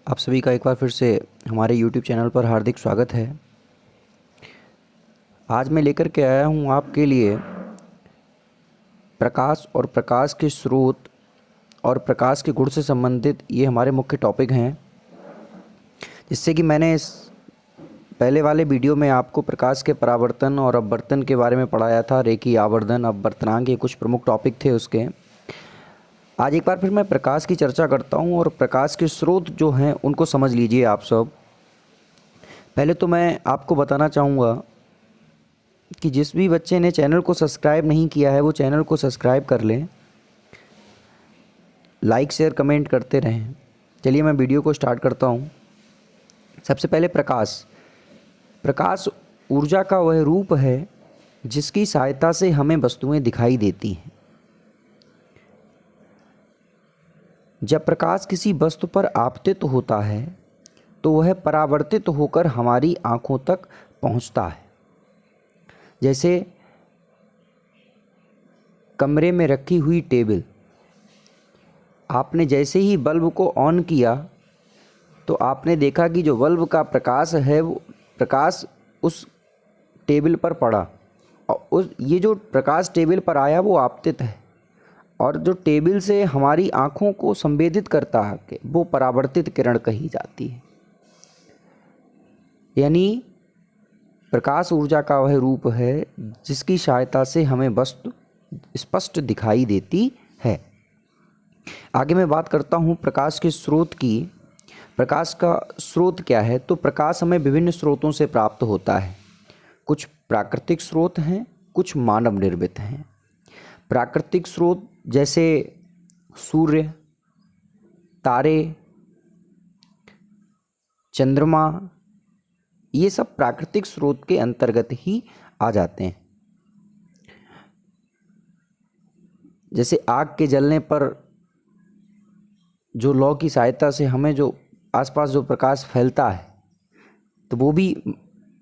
आप सभी का एक बार फिर से हमारे YouTube चैनल पर हार्दिक स्वागत है। आज मैं लेकर के आया हूँ आपके लिए प्रकाश और प्रकाश के स्रोत और प्रकाश के गुण से संबंधित ये हमारे मुख्य टॉपिक हैं। जिससे कि मैंने इस पहले वाले वीडियो में आपको प्रकाश के परावर्तन और अपवर्तन के बारे में पढ़ाया था। रेखी, आवर्धन, अपवर्तनांक, ये कुछ प्रमुख टॉपिक थे उसके। आज एक बार फिर मैं प्रकाश की चर्चा करता हूँ और प्रकाश के स्रोत जो हैं उनको समझ लीजिए आप सब। पहले तो मैं आपको बताना चाहूँगा कि जिस भी बच्चे ने चैनल को सब्सक्राइब नहीं किया है वो चैनल को सब्सक्राइब कर लें, लाइक शेयर कमेंट करते रहें। चलिए मैं वीडियो को स्टार्ट करता हूँ। सबसे पहले प्रकाश ऊर्जा का वह रूप है जिसकी सहायता से हमें वस्तुएं दिखाई देती हैं। जब प्रकाश किसी वस्तु पर आपतित होता है तो वह परावर्तित होकर हमारी आँखों तक पहुँचता है। जैसे कमरे में रखी हुई टेबल, आपने जैसे ही बल्ब को ऑन किया तो आपने देखा कि जो बल्ब का प्रकाश है वो प्रकाश उस टेबल पर पड़ा और ये जो प्रकाश टेबल पर आया वो आपतित है, और जो टेबल से हमारी आँखों को संवेदित करता है वो परावर्तित किरण कही जाती है। यानी प्रकाश ऊर्जा का वह रूप है जिसकी सहायता से हमें वस्तु स्पष्ट दिखाई देती है। आगे मैं बात करता हूँ प्रकाश के स्रोत की। प्रकाश का स्रोत क्या है? तो प्रकाश हमें विभिन्न स्रोतों से प्राप्त होता है। कुछ प्राकृतिक स्रोत हैं, कुछ मानव निर्मित हैं। प्राकृतिक स्रोत जैसे सूर्य, तारे, चंद्रमा, ये सब प्राकृतिक स्रोत के अंतर्गत ही आ जाते हैं। जैसे आग के जलने पर जो लौ की सहायता से हमें जो आसपास जो प्रकाश फैलता है तो वो भी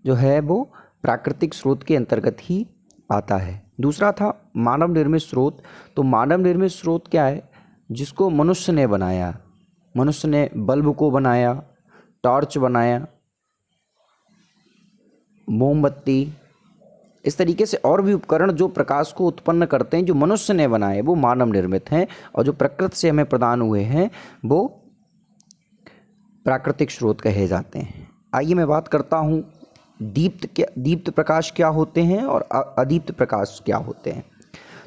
जो है वो प्राकृतिक स्रोत के अंतर्गत ही आता है। दूसरा था मानव निर्मित स्रोत। तो मानव निर्मित स्रोत क्या है? जिसको मनुष्य ने बनाया। मनुष्य ने बल्ब को बनाया, टॉर्च बनाया, मोमबत्ती, इस तरीके से और भी उपकरण जो प्रकाश को उत्पन्न करते हैं जो मनुष्य ने बनाए वो मानव निर्मित हैं, और जो प्रकृति से हमें प्रदान हुए हैं वो प्राकृतिक स्रोत कहे जाते हैं। आइए मैं बात करता हूँ दीप्त प्रकाश क्या होते हैं और अदीप्त प्रकाश क्या होते हैं।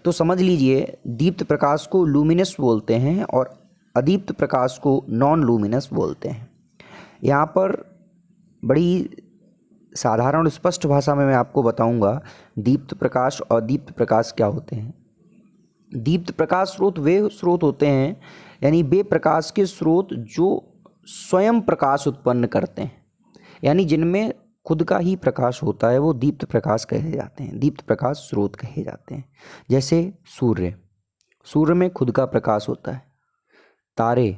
तो समझ लीजिए, दीप्त प्रकाश को लूमिनस बोलते हैं और अदीप्त प्रकाश को नॉन लूमिनस बोलते हैं। यहाँ पर बड़ी साधारण और स्पष्ट भाषा में मैं आपको बताऊंगा दीप्त प्रकाश और अदीप्त प्रकाश क्या होते हैं। दीप्त प्रकाश स्रोत वे स्रोत होते हैं, यानी वे प्रकाश के स्रोत जो स्वयं प्रकाश उत्पन्न करते हैं, यानी जिनमें खुद का ही प्रकाश होता है, वो दीप्त प्रकाश कहे जाते हैं, दीप्त प्रकाश स्रोत कहे जाते हैं। जैसे सूर्य में खुद का प्रकाश होता है, तारे,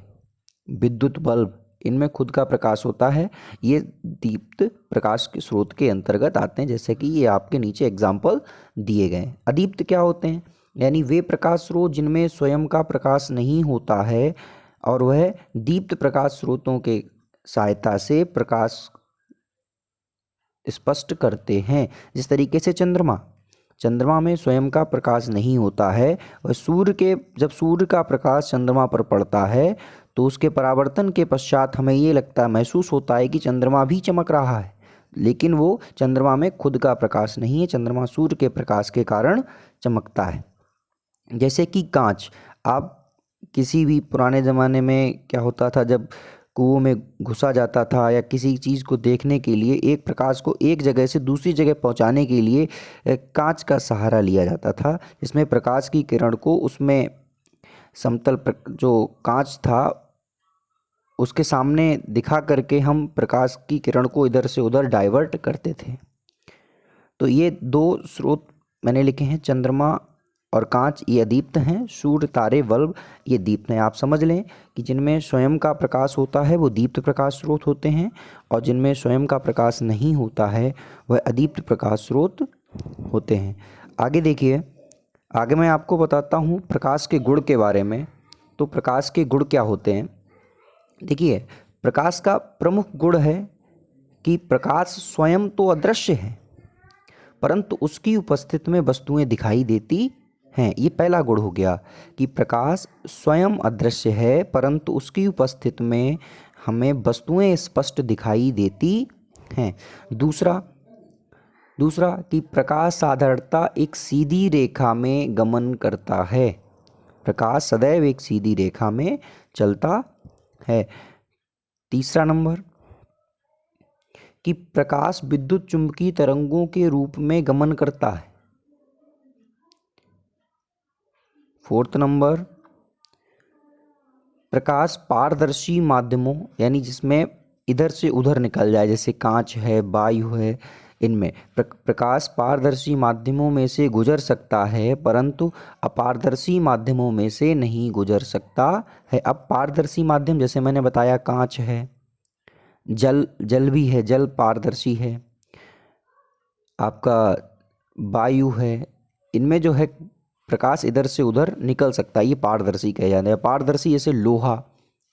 विद्युत बल्ब, इनमें खुद का प्रकाश होता है। ये दीप्त प्रकाश के स्रोत के अंतर्गत आते हैं, जैसे कि ये आपके नीचे एग्जाम्पल दिए गए। अदीप्त क्या होते हैं? यानी वे प्रकाश स्रोत जिनमें स्वयं का प्रकाश नहीं होता है और वह दीप्त प्रकाश स्रोतों के सहायता से प्रकाश स्पष्ट करते हैं। जिस तरीके से चंद्रमा में स्वयं का प्रकाश नहीं होता है और जब सूर्य का प्रकाश चंद्रमा पर पड़ता है तो उसके परावर्तन के पश्चात हमें ये महसूस होता है कि चंद्रमा भी चमक रहा है, लेकिन वो चंद्रमा में खुद का प्रकाश नहीं है, चंद्रमा सूर्य के प्रकाश के कारण चमकता है। जैसे कि कांच, आप किसी भी पुराने ज़माने में क्या होता था, जब कुओं में घुसा जाता था या किसी चीज़ को देखने के लिए एक प्रकाश को एक जगह से दूसरी जगह पहुंचाने के लिए कांच का सहारा लिया जाता था, जिसमें प्रकाश की किरण को उसमें जो कांच था उसके सामने दिखा करके हम प्रकाश की किरण को इधर से उधर डाइवर्ट करते थे। तो ये दो स्रोत मैंने लिखे हैं, चंद्रमा और कांच, ये अदीप्त हैं। सूर्य, तारे, बल्ब ये दीप्त हैं। आप समझ लें कि जिनमें स्वयं का प्रकाश होता है वो दीप्त प्रकाश स्रोत होते हैं, और जिनमें स्वयं का प्रकाश नहीं होता है वह अदीप्त प्रकाश स्रोत होते हैं। आगे देखिए, आगे मैं आपको बताता हूँ प्रकाश के गुण के बारे में। तो प्रकाश के गुण क्या होते हैं? देखिए, प्रकाश का प्रमुख गुण है कि प्रकाश स्वयं तो अदृश्य है, परंतु उसकी उपस्थिति में वस्तुएं दिखाई देती हैं। ये पहला गुण हो गया कि प्रकाश स्वयं अदृश्य है, परंतु उसकी उपस्थिति में हमें वस्तुएं स्पष्ट दिखाई देती हैं। दूसरा कि प्रकाश साधारणतः एक सीधी रेखा में गमन करता है। प्रकाश सदैव एक सीधी रेखा में चलता है। तीसरा नंबर कि प्रकाश विद्युत चुंबकीय तरंगों के रूप में गमन करता है। फोर्थ नंबर, प्रकाश पारदर्शी माध्यमों यानी जिसमें इधर से उधर निकल जाए, जैसे कांच है, वायु है, इनमें प्रकाश पारदर्शी माध्यमों में से गुजर सकता है, परंतु अपारदर्शी माध्यमों में से नहीं गुजर सकता है। अब पारदर्शी माध्यम जैसे मैंने बताया कांच है, जल भी है, जल पारदर्शी है, आपका वायु है, इनमें जो है प्रकाश इधर से उधर निकल सकता है, ये पारदर्शी कहे जाते हैं। पारदर्शी जैसे लोहा,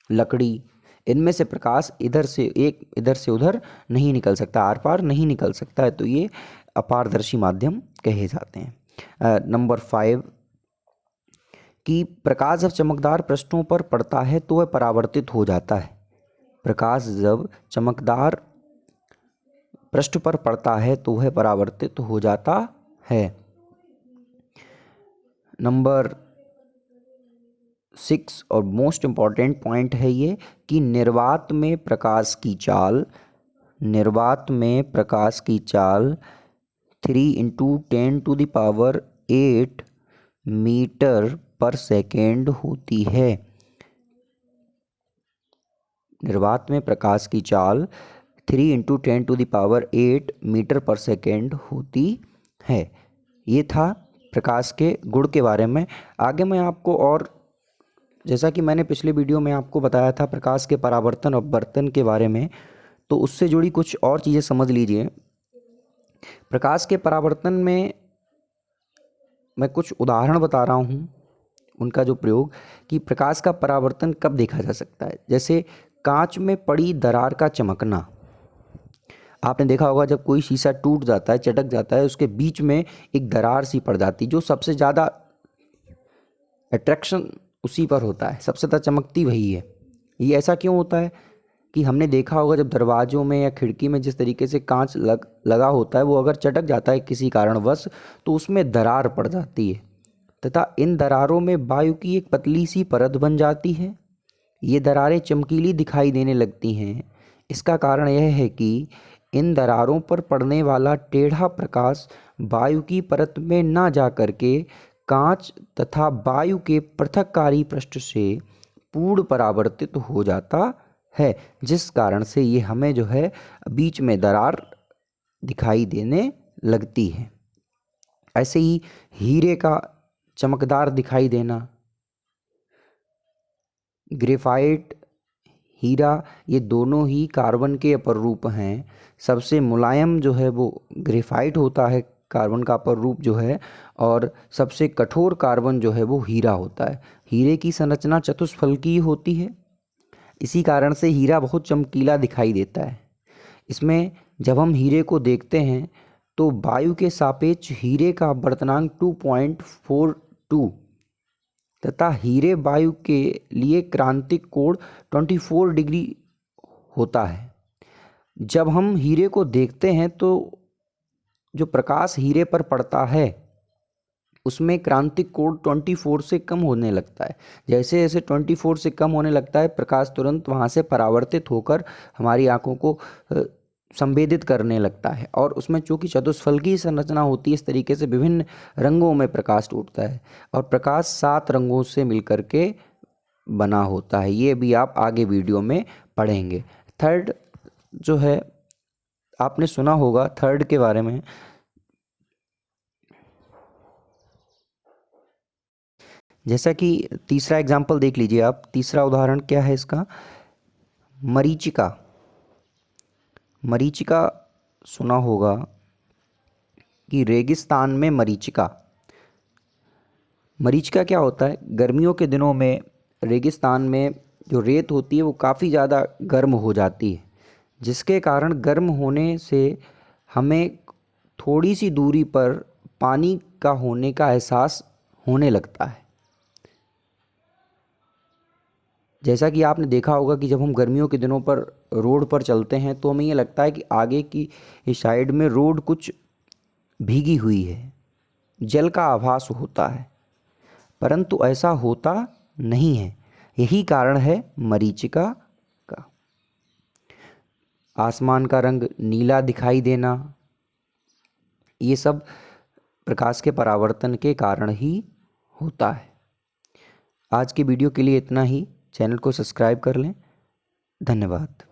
लकड़ी, इनमें से प्रकाश इधर से उधर नहीं निकल सकता, आर पार नहीं निकल सकता है, तो ये अपारदर्शी माध्यम कहे जाते हैं। नंबर 5 कि प्रकाश जब चमकदार पृष्ठों पर पड़ता है तो वह परावर्तित हो जाता है। प्रकाश जब चमकदार पृष्ठ पर पड़ता है तो वह परावर्तित हो जाता है। नंबर 6 और मोस्ट इम्पॉर्टेंट पॉइंट है ये कि निर्वात में प्रकाश की चाल 3 × 10⁸ मीटर पर सेकेंड होती है। निर्वात में प्रकाश की चाल 3 × 10⁸ मीटर पर सेकेंड होती है। ये था प्रकाश के गुण के बारे में। आगे मैं आपको, और जैसा कि मैंने पिछले वीडियो में आपको बताया था प्रकाश के परावर्तन और अपवर्तन के बारे में, तो उससे जुड़ी कुछ और चीज़ें समझ लीजिए। प्रकाश के परावर्तन में मैं कुछ उदाहरण बता रहा हूँ, उनका जो प्रयोग, कि प्रकाश का परावर्तन कब देखा जा सकता है। जैसे कांच में पड़ी दरार का चमकना, आपने देखा होगा जब कोई शीशा टूट जाता है, चटक जाता है, उसके बीच में एक दरार सी पड़ जाती, जो सबसे ज़्यादा अट्रैक्शन उसी पर होता है, सबसे ज़्यादा चमकती वही है। ये ऐसा क्यों होता है कि हमने देखा होगा जब दरवाज़ों में या खिड़की में जिस तरीके से कांच लगा होता है, वो अगर चटक जाता है किसी कारणवश तो उसमें दरार पड़ जाती है, तथा इन दरारों में वायु की एक पतली सी परत बन जाती है। ये दरारें चमकीली दिखाई देने लगती हैं। इसका कारण यह है कि इन दरारों पर पड़ने वाला टेढ़ा प्रकाश वायु की परत में ना जा करके कांच तथा वायु के पृथककारी पृष्ठ से पूर्ण परावर्तित हो जाता है, जिस कारण से ये हमें जो है बीच में दरार दिखाई देने लगती है। ऐसे ही हीरे का चमकदार दिखाई देना, ग्रेफाइट, हीरा, ये दोनों ही कार्बन के अपर रूप हैं। सबसे मुलायम जो है वो ग्रेफाइट होता है, कार्बन का अपर रूप जो है, और सबसे कठोर कार्बन जो है वो हीरा होता है। हीरे की संरचना चतुष्फलकीय होती है, इसी कारण से हीरा बहुत चमकीला दिखाई देता है। इसमें जब हम हीरे को देखते हैं तो वायु के सापेक्ष हीरे का अपवर्तनांक 2.42 तथा हीरे वायु के लिए क्रांतिक कोण 24 डिग्री होता है। जब हम हीरे को देखते हैं तो जो प्रकाश हीरे पर पड़ता है उसमें क्रांतिक कोण 24 से कम होने लगता है। जैसे जैसे 24 से कम होने लगता है, प्रकाश तुरंत वहाँ से परावर्तित होकर हमारी आँखों को संवेदित करने लगता है, और उसमें चूँकि चतुष्फलकीय संरचना होती है, इस तरीके से विभिन्न रंगों में प्रकाश टूटता है, और प्रकाश 7 रंगों से मिलकर के बना होता है। ये भी आप आगे वीडियो में पढ़ेंगे। थर्ड जो है, आपने सुना होगा थर्ड के बारे में, जैसा कि तीसरा एग्जाम्पल देख लीजिए आप। तीसरा उदाहरण क्या है इसका, मरीचिका। मरीचिका सुना होगा कि रेगिस्तान में मरीचिका क्या होता है, गर्मियों के दिनों में रेगिस्तान में जो रेत होती है वो काफ़ी ज़्यादा गर्म हो जाती है, जिसके कारण गर्म होने से हमें थोड़ी सी दूरी पर पानी का होने का एहसास होने लगता है। जैसा कि आपने देखा होगा कि जब हम गर्मियों के दिनों पर रोड पर चलते हैं तो हमें ये लगता है कि आगे की इस साइड में रोड कुछ भीगी हुई है, जल का आभास होता है, परंतु ऐसा होता नहीं है। यही कारण है मरीचिका का। आसमान का रंग नीला दिखाई देना, ये सब प्रकाश के परावर्तन के कारण ही होता है। आज की वीडियो के लिए इतना ही। चैनल को सब्सक्राइब कर लें। धन्यवाद।